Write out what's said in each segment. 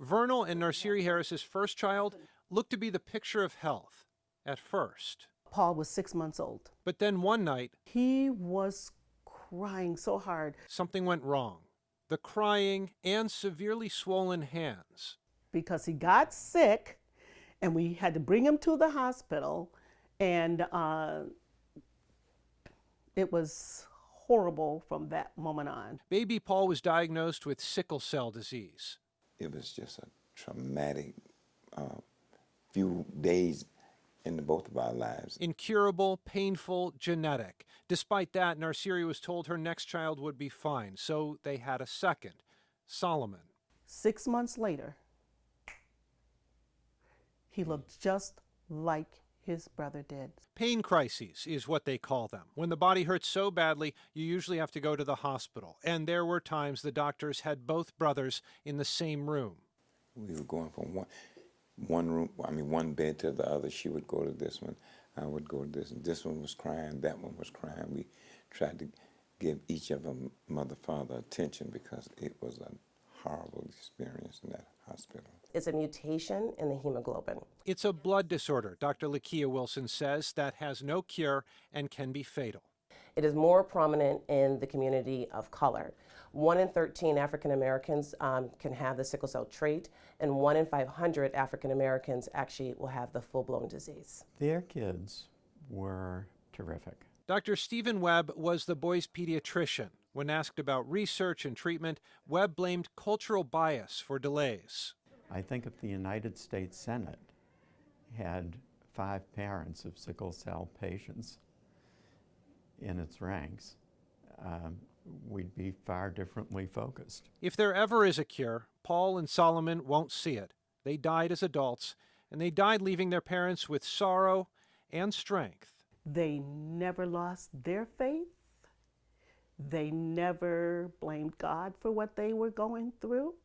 Vernal and Narsiri Harris's first child looked to be the picture of health at first. Paul was 6 months old. But then one night, He was crying so hard something went wrong. The crying and severely swollen hands. because he got sick and we had to bring him to the hospital, and it was horrible from that moment on. Baby Paul was diagnosed with sickle cell disease. It was just a traumatic few days in both of our lives. Incurable, painful, genetic. Despite that, Narsiri was told her next child would be fine, so they had a second, Solomon. 6 months later, he looked just like his brother did. Pain crises is what they call them. When the body hurts so badly, you usually have to go to the hospital. And there were times the doctors had both brothers in the same room. We were going from one bed to the other. She would go to this one, I would go to this, and this one was crying, that one was crying. We tried to give each of them mother, father attention because it was a horrible experience in that hospital. It's a mutation in the hemoglobin. It's a blood disorder, Dr. Lakia Wilson says, that has no cure and can be fatal. It is more prominent in the community of color. 1 in 13 African Americans can have the sickle cell trait, and 1 in 500 African Americans actually will have the full-blown disease. Their kids were terrific. Dr. Stephen Webb was the boy's pediatrician. When asked about research and treatment, Webb blamed cultural bias for delays. I think if the United States Senate had 5 parents of sickle cell patients in its ranks, we'd be far differently focused. If there ever is a cure, Paul and Solomon won't see it. They died as adults, and they died leaving their parents with sorrow and strength. They never lost their faith. They never blamed God for what they were going through.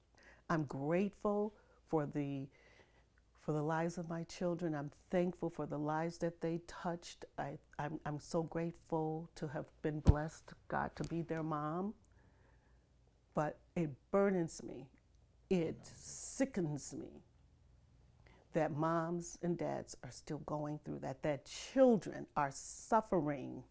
I'm grateful for the lives of my children. I'm thankful for the lives that they touched. I'm so grateful to have been blessed, God, to be their mom. But it burdens me, it sickens me that moms and dads are still going through that children are suffering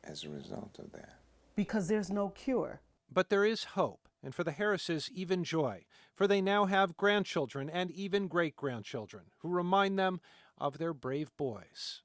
As a result of that. because there's no cure. But there is hope, and for the Harrises, even joy, for they now have grandchildren and even great-grandchildren who remind them of their brave boys.